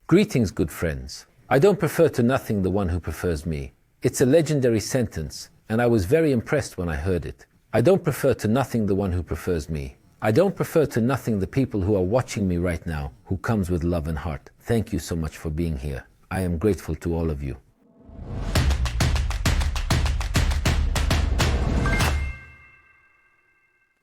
Greetings, good friends. I don't prefer to nothing the one who prefers me. It's a legendary sentence, and I was very impressed when I heard it. I don't prefer to nothing the one who prefers me. I don't prefer to nothing the people who are watching me right now, who comes with love and heart. Thank you so much for being here. I am grateful to all of you.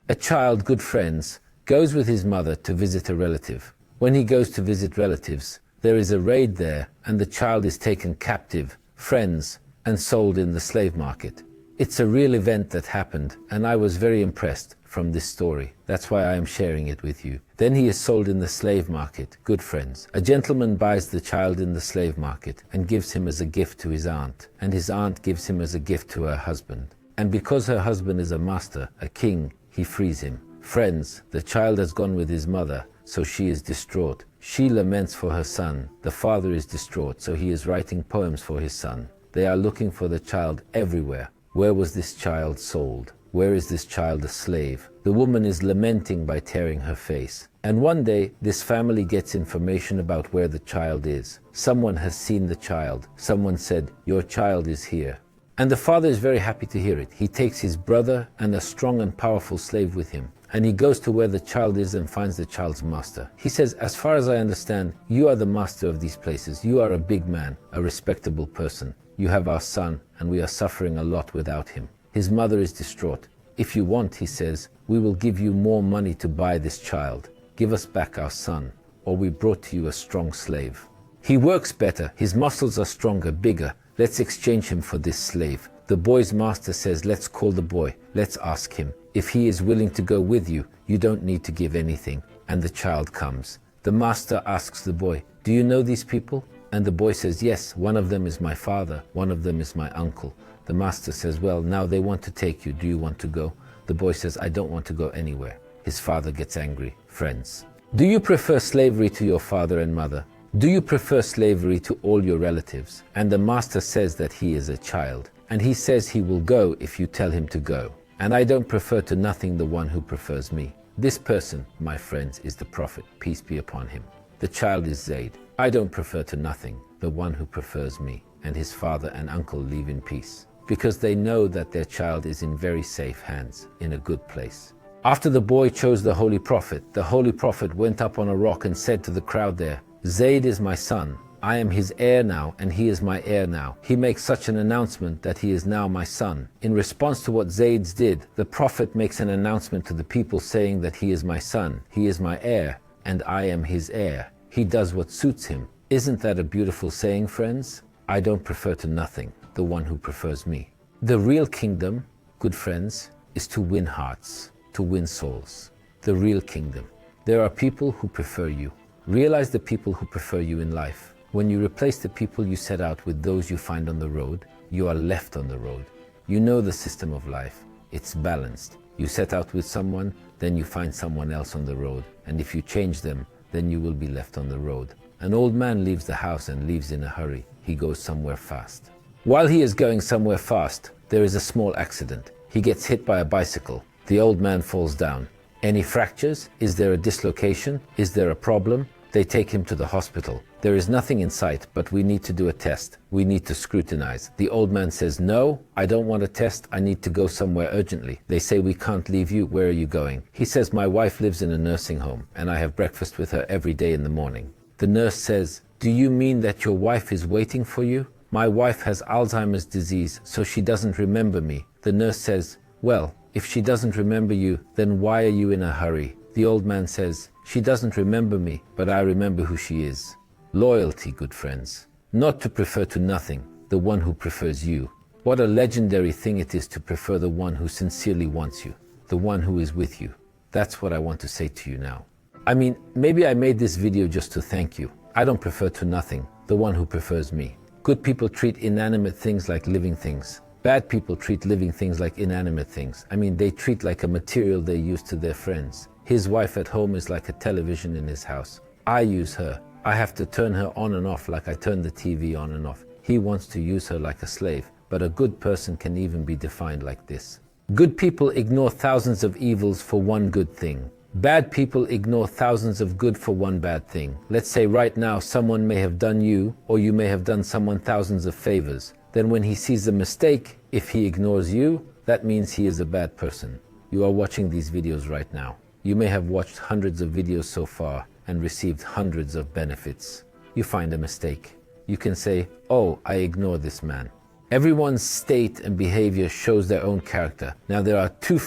A child, good friends, goes with his mother to visit a relative. When he goes to visit relatives, there is a raid there and the child is taken captive, friends, and sold in the slave market. It's a real event that happened and I was very impressed from this story. That's why I am sharing it with you. Then he is sold in the slave market, good friends. A gentleman buys the child in the slave market and gives him as a gift to his aunt, and his aunt gives him as a gift to her husband. And because her husband is a master, a king, he frees him. Friends, the child has gone with his mother, so she is distraught. She laments for her son. The father is distraught, so he is writing poems for his son. They are looking for the child everywhere. Where was this child sold? Where is this child a slave? The woman is lamenting by tearing her face. And one day, this family gets information about where the child is. Someone has seen the child. Someone said, "Your child is here." And the father is very happy to hear it. He takes his brother and a strong and powerful slave with him. And he goes to where the child is and finds the child's master. He says, "As far as I understand, you are the master of these places. You are a big man, a respectable person. You have our son, and we are suffering a lot without him." His mother is distraught. "If you want," he says, "we will give you more money to buy this child. Give us back our son, or we brought to you a strong slave. He works better, his muscles are stronger, bigger. Let's exchange him for this slave." The boy's master says, "Let's call the boy. Let's ask him. If he is willing to go with you, you don't need to give anything." And the child comes. The master asks the boy, "Do you know these people?" And the boy says, "Yes, one of them is my father, one of them is my uncle." The master says, "Well, now they want to take you. Do you want to go?" The boy says, "I don't want to go anywhere." His father gets angry. Friends, do you prefer slavery to your father and mother? Do you prefer slavery to all your relatives? And the master says that he is a child. And he says he will go if you tell him to go. And I don't prefer to nothing the one who prefers me. This person, my friends, is the prophet, peace be upon him. The child is Zayd. I don't prefer to nothing the one who prefers me. And his father and uncle leave in peace, because they know that their child is in very safe hands, in a good place. After the boy chose the holy prophet went up on a rock and said to the crowd there, "Zayd is my son. I am his heir now, and he is my heir now." He makes such an announcement that he is now my son. In response to what Zayd did, the prophet makes an announcement to the people saying that he is my son, he is my heir, and I am his heir. He does what suits him. Isn't that a beautiful saying, friends? I don't prefer to nothing the one who prefers me. The real kingdom, good friends, is to win hearts, to win souls. The real kingdom. There are people who prefer you. Realize the people who prefer you in life. When you replace the people you set out with those you find on the road, you are left on the road. You know the system of life. It's balanced. You set out with someone, then you find someone else on the road. And if you change them, then you will be left on the road. An old man leaves the house and leaves in a hurry. He goes somewhere fast. While he is going somewhere fast, there is a small accident. He gets hit by a bicycle. The old man falls down. Any fractures? Is there a dislocation? Is there a problem? They take him to the hospital. There is nothing in sight, but we need to do a test. We need to scrutinize. The old man says, "No, I don't want a test. I need to go somewhere urgently." They say, "We can't leave you. Where are you going?" He says, "My wife lives in a nursing home, and I have breakfast with her every day in the morning." The nurse says, "Do you mean that your wife is waiting for you?" "My wife has Alzheimer's disease, so she doesn't remember me." The nurse says, "Well, if she doesn't remember you, then why are you in a hurry?" The old man says, "She doesn't remember me, but I remember who she is." Loyalty, good friends. Not to prefer to nothing the one who prefers you. What a legendary thing it is to prefer the one who sincerely wants you, the one who is with you. That's what I want to say to you now. I mean, maybe I made this video just to thank you. I don't prefer to nothing the one who prefers me. Good people treat inanimate things like living things. Bad people treat living things like inanimate things. I mean, they treat like a material they use to their friends. His wife at home is like a television in his house. I use her. I have to turn her on and off like I turn the TV on and off. He wants to use her like a slave, but a good person can even be defined like this. Good people ignore thousands of evils for one good thing. Bad people ignore thousands of good for one bad thing. Let's say right now someone may have done you, or you may have done someone thousands of favors. Then when he sees a mistake, if he ignores you, that means he is a bad person. You are watching these videos right now. You may have watched hundreds of videos so far and received hundreds of benefits. You find a mistake. You can say, oh, I ignore this man. Everyone's state and behavior shows their own character. Now there are two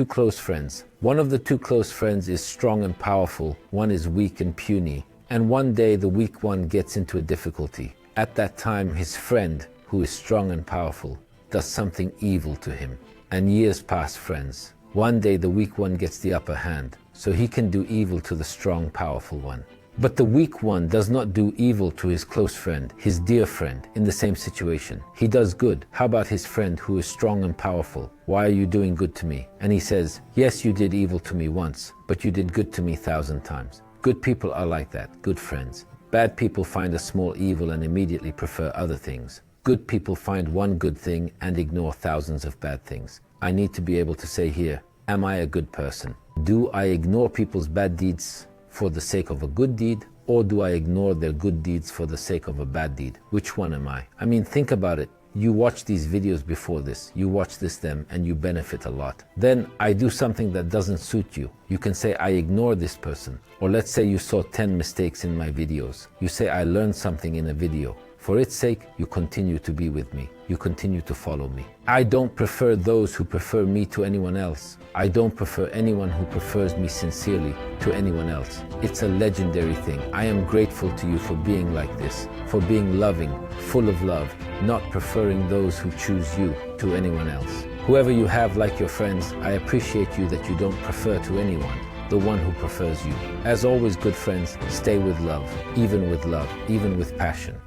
close friends. One of the two close friends is strong and powerful. One is weak and puny. And one day the weak one gets into a difficulty. At that time, his friend, who is strong and powerful, does something evil to him. And years pass, friends. One day the weak one gets the upper hand, so he can do evil to the strong, powerful one. But the weak one does not do evil to his close friend, his dear friend, in the same situation. He does good. How about his friend who is strong and powerful? Why are you doing good to me? And he says, yes, you did evil to me once, but you did good to me 1,000 times. Good people are like that, good friends. Bad people find a small evil and immediately prefer other things. Good people find one good thing and ignore thousands of bad things. I need to be able to say here, am I a good person? Do I ignore people's bad deeds for the sake of a good deed, or do I ignore their good deeds for the sake of a bad deed? Which one am I? I mean, think about it. You watch these videos before this, you watch them and you benefit a lot. Then I do something that doesn't suit you. You can say, I ignore this person. Or let's say you saw 10 mistakes in my videos. You say, I learned something in a video. For its sake, you continue to be with me. You continue to follow me. I don't prefer those who prefer me to anyone else. I don't prefer anyone who prefers me sincerely to anyone else. It's a legendary thing. I am grateful to you for being like this, for being loving, full of love, not preferring those who choose you to anyone else. Whoever you have like your friends, I appreciate you that you don't prefer to anyone, the one who prefers you. As always, good friends, stay with love, even with passion.